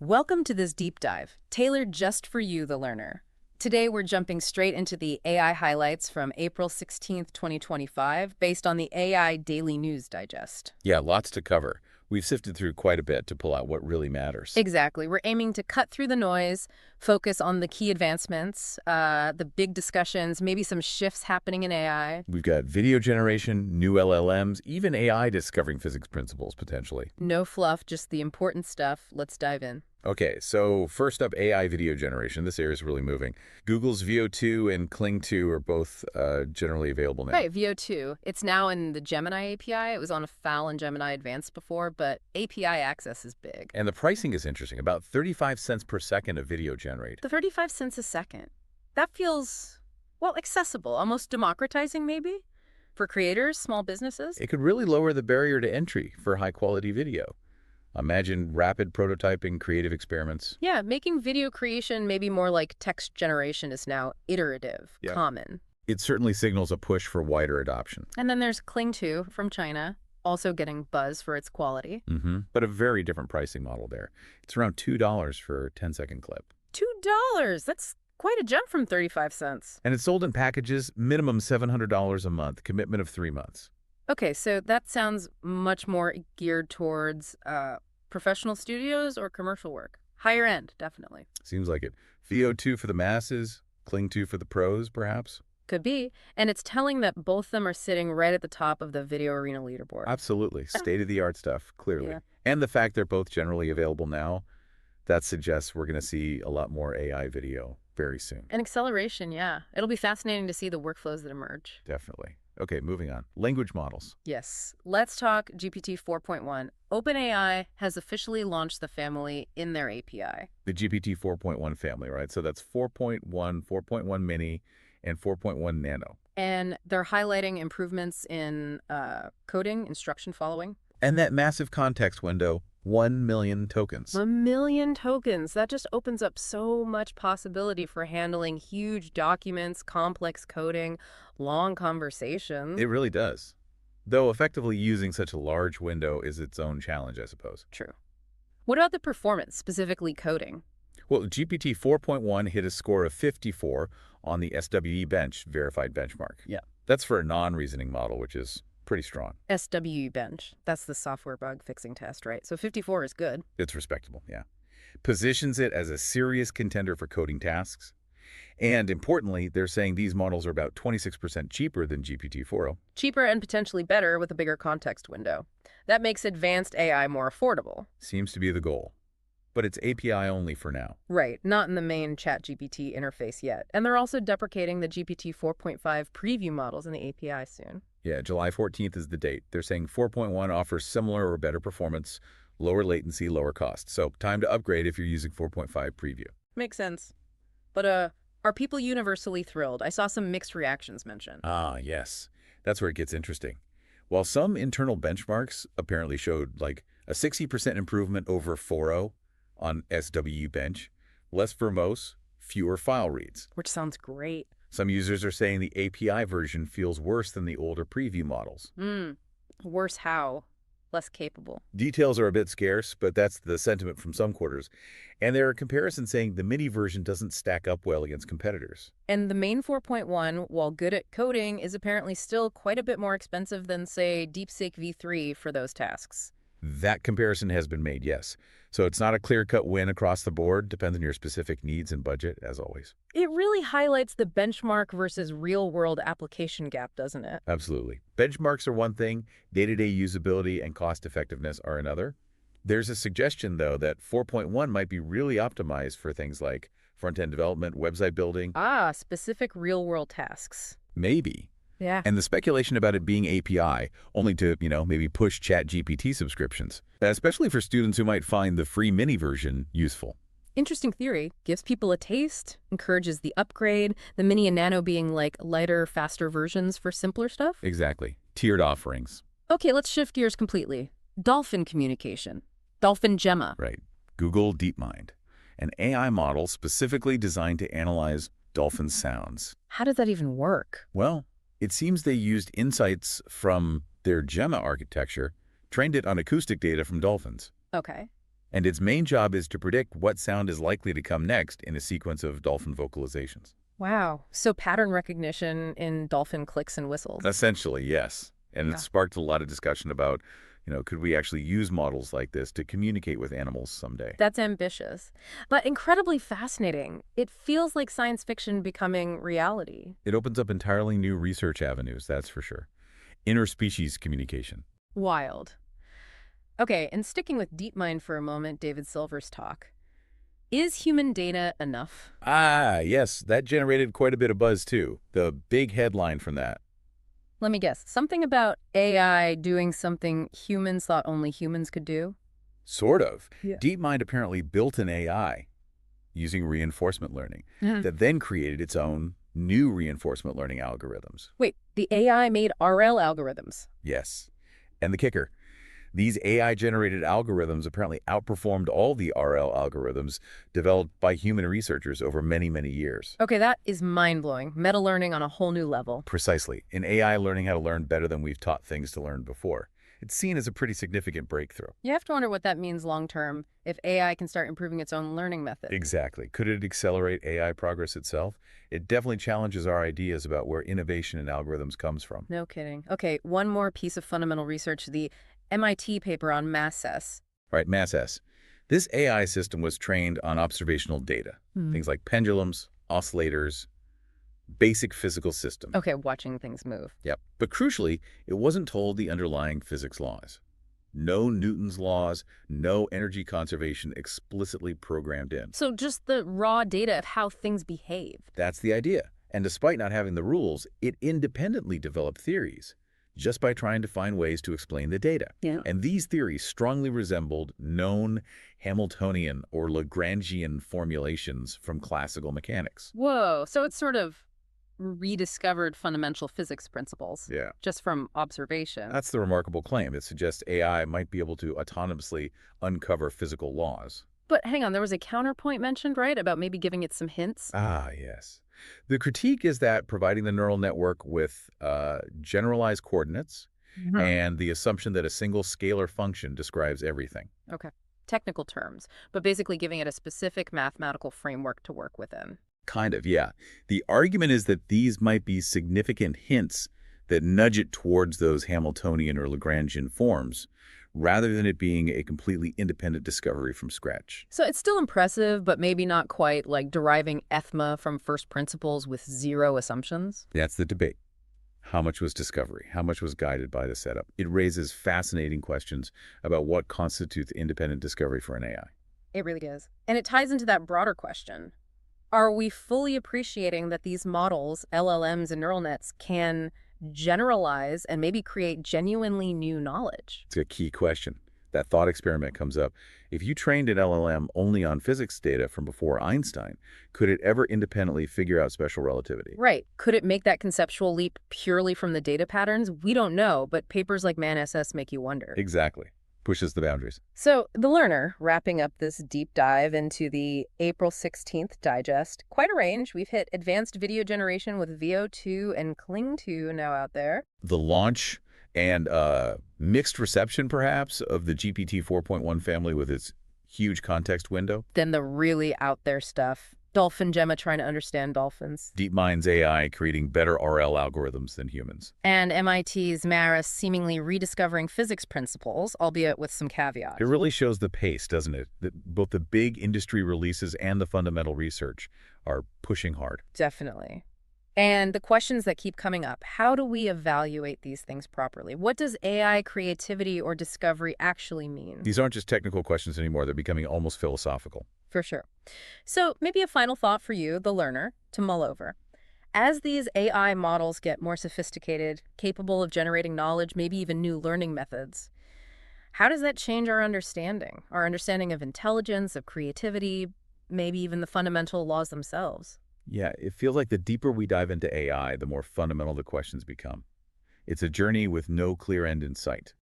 Welcome to this deep dive, tailored just for you, the learner. Today, we're jumping straight into the AI highlights from April 16th, 2025, based on the AI Daily News Digest. Yeah, lots to cover. We've sifted through quite a bit to pull out what really matters. Exactly. We're aiming to cut through the noise, focus on the key advancements, the big discussions, maybe some shifts happening in AI. We've got video generation, new LLMs, even AI discovering physics principles, potentially. No fluff, just the important stuff. Let's dive in. Okay, so first up, AI video generation. This area is really moving. Google's VO2 and Kling 2 are both generally available now. Right, VO2. It's now in the Gemini API. It was on a FAL and Gemini Advanced before, but API access is big. And the pricing is interesting, about 35 cents per second of video generate. The 35 cents a second. That feels, well, accessible, almost democratizing maybe, for creators, small businesses. It could really lower the barrier to entry for high-quality video. Imagine rapid prototyping, creative experiments. Yeah, making video creation maybe more like text generation is now iterative, common. It certainly signals a push for wider adoption. And then there's Kling 2 from China, also getting buzz for its quality. But a very different pricing model there. It's around $2 for a 10-second clip. $2! That's quite a jump from 35 cents. And it's sold in packages, minimum $700 a month, commitment of 3 months. Okay, so that sounds much more geared towards professional studios or commercial work. Higher end, definitely. Seems like it. VO2 for the masses, Kling 2 for the pros, perhaps? Could be. And it's telling that both of them are sitting right at the top of the video arena leaderboard. Absolutely. State-of-the-art stuff, clearly. Yeah. And the fact they're both generally available now, that suggests we're going to see a lot more AI video very soon. An acceleration, yeah. It'll be fascinating to see the workflows that emerge. Definitely. Okay, moving on. Language models. Yes. Let's talk GPT 4.1. OpenAI has officially launched the family in their API. The GPT 4.1 family, right? So that's 4.1, 4.1 mini, and 4.1 nano. And they're highlighting improvements in coding, instruction following. And that massive context window, 1 million tokens. 1 million tokens. That just opens up so much possibility for handling huge documents, complex coding, long conversations. It really does. Though effectively using such a large window is its own challenge, I suppose. True. What about the performance, specifically coding? Well, GPT 4.1 hit a score of 54 on the SWE bench, verified benchmark. Yeah. That's for a non-reasoning model, which is pretty strong. SWE bench. That's the software bug fixing test, right? So 54 is good. It's respectable, yeah. Positions it as a serious contender for coding tasks. And importantly, they're saying these models are about 26% cheaper than GPT-4o. Cheaper and potentially better with a bigger context window. That makes advanced AI more affordable. Seems to be the goal. But it's API only for now. Right, not in the main ChatGPT interface yet. And they're also deprecating the GPT 4.5 preview models in the API soon. Yeah, July 14th is the date. They're saying 4.1 offers similar or better performance, lower latency, lower cost. So time to upgrade if you're using 4.5 preview. Makes sense. But are people universally thrilled? I saw some mixed reactions mentioned. Ah, yes. That's where it gets interesting. While some internal benchmarks apparently showed like a 60% improvement over 4.0 on SWE bench, less verbose, fewer file reads. Which sounds great. Some users are saying the API version feels worse than the older preview models. Worse how? Less capable. Details are a bit scarce, but that's the sentiment from some quarters. And there are comparisons saying the mini version doesn't stack up well against competitors. And the main 4.1, while good at coding, is apparently still quite a bit more expensive than, say, DeepSeek v3 for those tasks. That comparison has been made, yes. So it's not a clear-cut win across the board, depends on your specific needs and budget, as always. It really highlights the benchmark versus real-world application gap, doesn't it? Absolutely. Benchmarks are one thing, day-to-day usability and cost-effectiveness are another. There's a suggestion, though, that 4.1 might be really optimized for things like front-end development, website building. Ah, specific real-world tasks. Maybe. Yeah. And the speculation about it being API, only to, maybe push ChatGPT subscriptions, especially for students who might find the free mini version useful. Interesting theory. Gives people a taste, encourages the upgrade, the mini and nano being like lighter, faster versions for simpler stuff. Exactly. Tiered offerings. Okay, let's shift gears completely. Dolphin communication. Dolphin Gemma. Right. Google DeepMind, an AI model specifically designed to analyze dolphin sounds. How does that even work? Well, it seems they used insights from their Gemma architecture, trained it on acoustic data from dolphins. Okay. And its main job is to predict what sound is likely to come next in a sequence of dolphin vocalizations. Wow. So pattern recognition in dolphin clicks and whistles. Essentially, yes. And it Yeah. sparked a lot of discussion about, could we actually use models like this to communicate with animals someday? That's ambitious, but incredibly fascinating. It feels like science fiction becoming reality. It opens up entirely new research avenues, that's for sure. Interspecies communication. Wild. Okay, and sticking with DeepMind for a moment, David Silver's talk. Is human data enough? Ah, yes, that generated quite a bit of buzz too. The big headline from that. Let me guess. Something about AI doing something humans thought only humans could do? Sort of. Yeah. DeepMind apparently built an AI using reinforcement learning that then created its own new reinforcement learning algorithms. Wait, the AI made RL algorithms. Yes. And the kicker, these AI-generated algorithms apparently outperformed all the RL algorithms developed by human researchers over many, many years. Okay, that is mind-blowing. Meta-learning on a whole new level. Precisely. In AI learning how to learn better than we've taught things to learn before. It's seen as a pretty significant breakthrough. You have to wonder what that means long-term if AI can start improving its own learning method. Exactly. Could it accelerate AI progress itself? It definitely challenges our ideas about where innovation in algorithms comes from. No kidding. Okay, one more piece of fundamental research, the MIT paper on mass. Right, MassS. This AI system was trained on observational data, things like pendulums, oscillators, basic physical systems. Okay, watching things move. Yep. But crucially, it wasn't told the underlying physics laws. No Newton's laws, no energy conservation explicitly programmed in. So just the raw data of how things behave. That's the idea. And despite not having the rules, it independently developed theories just by trying to find ways to explain the data. Yeah. And these theories strongly resembled known Hamiltonian or Lagrangian formulations from classical mechanics. Whoa, so it's sort of rediscovered fundamental physics principles Yeah. just from observation. That's the remarkable claim. It suggests AI might be able to autonomously uncover physical laws. But hang on, there was a counterpoint mentioned, right, about maybe giving it some hints? Ah, yes. The critique is that providing the neural network with generalized coordinates and the assumption that a single scalar function describes everything. Okay, technical terms, but basically giving it a specific mathematical framework to work within. Kind of, yeah. The argument is that these might be significant hints that nudge it towards those Hamiltonian or Lagrangian forms, rather than it being a completely independent discovery from scratch. So it's still impressive, but maybe not quite like deriving ethma from first principles with zero assumptions. That's the debate. How much was discovery? How much was guided by the setup? It raises fascinating questions about what constitutes independent discovery for an AI. It really is. And it ties into that broader question. Are we fully appreciating that these models, LLMs and neural nets, can generalize and maybe create genuinely new knowledge? It's a key question. That thought experiment comes up. If you trained an LLM only on physics data from before Einstein, could it ever independently figure out special relativity? Right. Could it make that conceptual leap purely from the data patterns? We don't know, but papers like ManSS make you wonder. Exactly. Pushes the boundaries. So, The Learner, wrapping up this deep dive into the April 16th digest. Quite a range. We've hit advanced video generation with VO2 and Kling 2 now out there. The launch and mixed reception, perhaps, of the GPT 4.1 family with its huge context window. Then the really out there stuff. Dolphin Gemma trying to understand dolphins. DeepMind's AI creating better RL algorithms than humans. And MIT's Maris seemingly rediscovering physics principles, albeit with some caveats. It really shows the pace, doesn't it? That both the big industry releases and the fundamental research are pushing hard. Definitely. And the questions that keep coming up, how do we evaluate these things properly? What does AI creativity or discovery actually mean? These aren't just technical questions anymore. They're becoming almost philosophical. For sure. So maybe a final thought for you, the learner, to mull over. As these AI models get more sophisticated, capable of generating knowledge, maybe even new learning methods, how does that change our understanding? Our understanding of intelligence, of creativity, maybe even the fundamental laws themselves? Yeah, it feels like the deeper we dive into AI, the more fundamental the questions become. It's a journey with no clear end in sight.